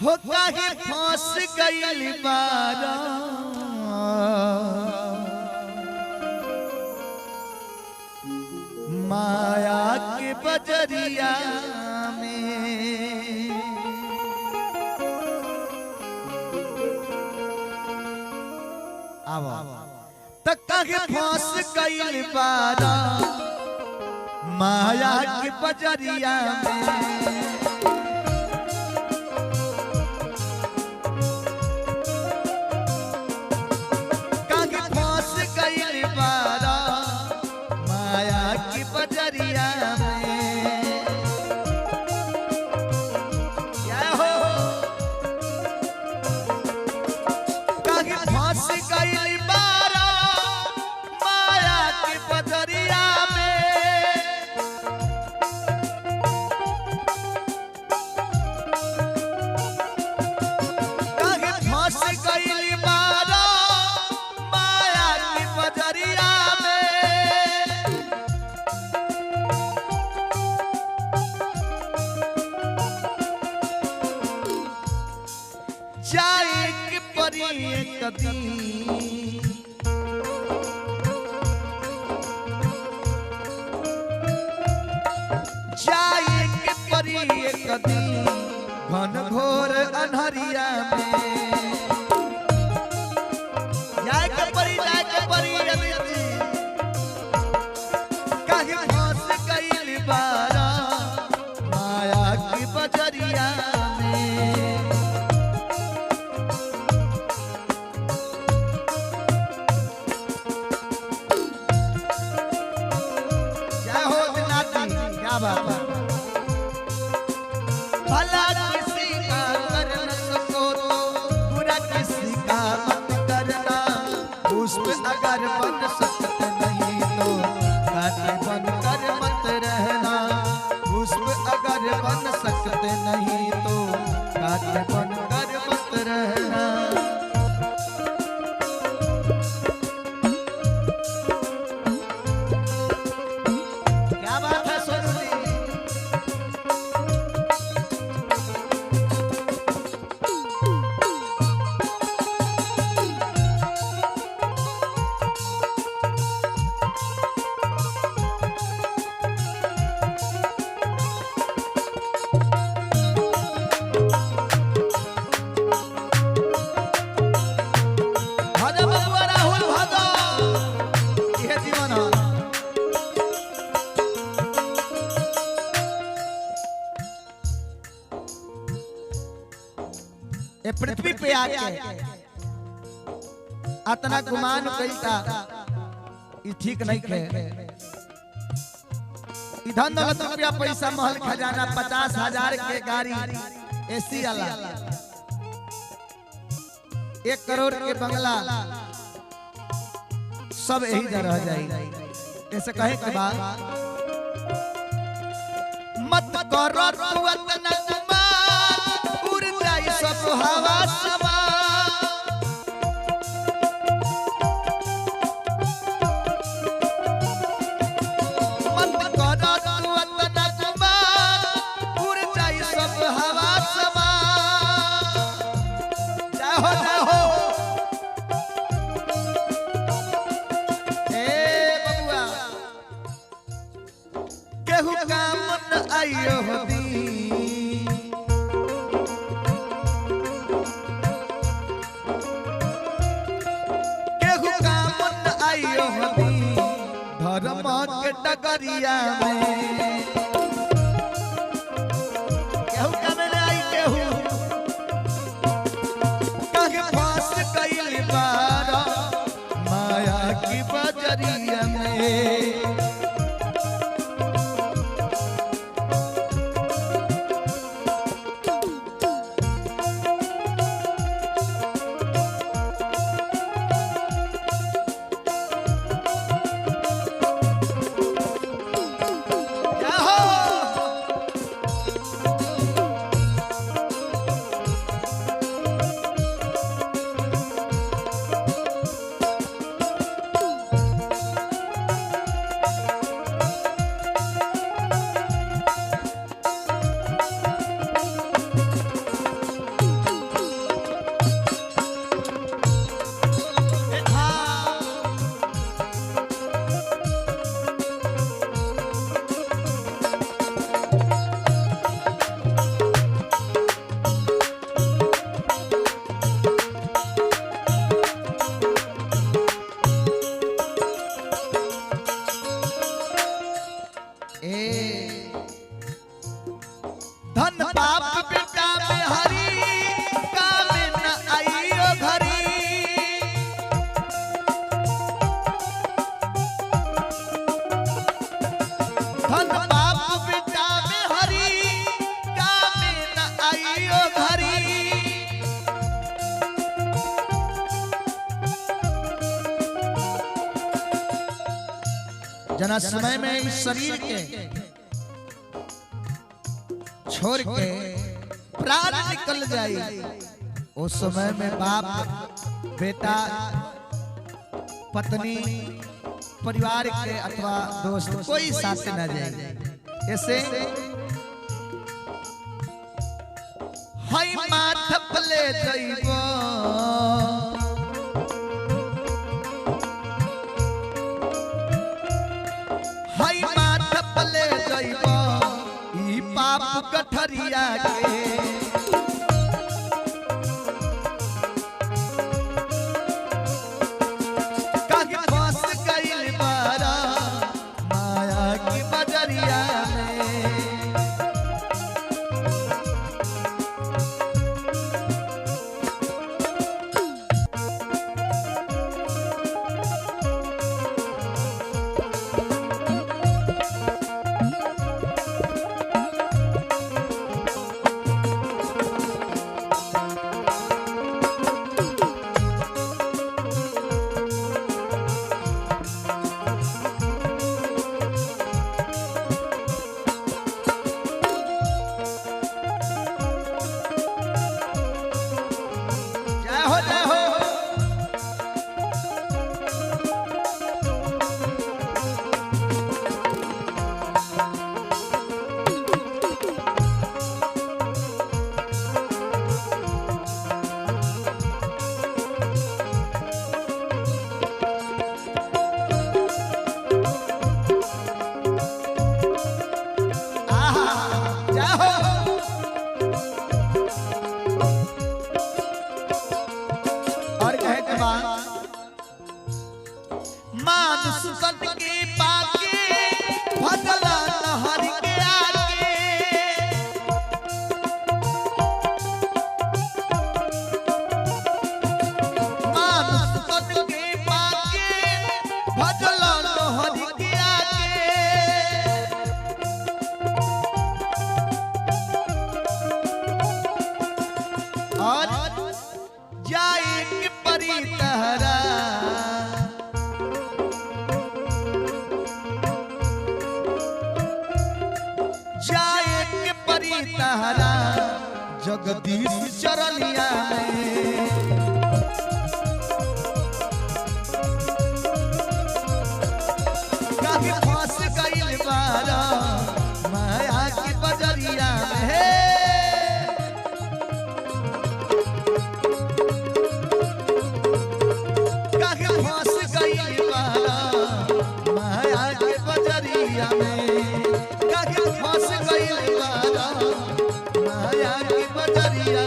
हो काहे फंस गइल बारा माया के बजरिया में। तक काहे फंस गइल बारा माया के बजरिया में। घन घोर अन्हरिया में जाके परी काहे फंस गइल बारा माया की बजरिया में। क्या हो नाती क्या बात है। भला किसी का कर न सको तो बुरा किसी का मत करना। पुष्प अगर बन सकते नहीं तो कांटे बनकर मत रहना। पुष्प अगर बन सकते नहीं तो कांटे बनकर मत रहना। क्या बात है सोनू जी। पृथ्वी पे आके अतना गुमान कैसा ठीक नहीं खे। धन दौलत रुपया पैसा महल खजाना 50,000 के गाड़ी एसी वाला 1 करोड़ के बंगला सब यही जगह रह जाए। ऐसे कहे के बाद मत करो वतन सब हवा समा। मत करो वतन उड़ जाए सब हवा समा। जाहो बबुआ केहू काम न आइयो होती। धर्म के डगरिया में केहू कमे आई केहू काहे फंस गइल बारा माया की बजरिया में। ए धन बाप बेटा में हरी काम न आइयो घरी। धन बाप बेटा में हरी काम न आइयो घरी। जना समय में इस शरीर के छोड़ के प्राण निकल जाए, उस समय में बाप बेटा पत्नी परिवार के अथवा दोस्त कोई साथ न जाए। ऐसे हई माथ पले जइबो हई माथ पले जइबो ई पाप गठरिया के। कहीं फंस गइल बारा माया की बजरिया में। मानुष तन के पाके भजला नहर के आगे। मानुष तन के पाके भजला नहर के आगे। और जाए के परी तहरा जाए के परी तहरा जगदीश चरनिया में। कहीं फंस गइल बारा माया की बजरिया में। कहीं फंस गइल बारा माया की बजरिया में। फंस गइल बारा माया की बजरिया।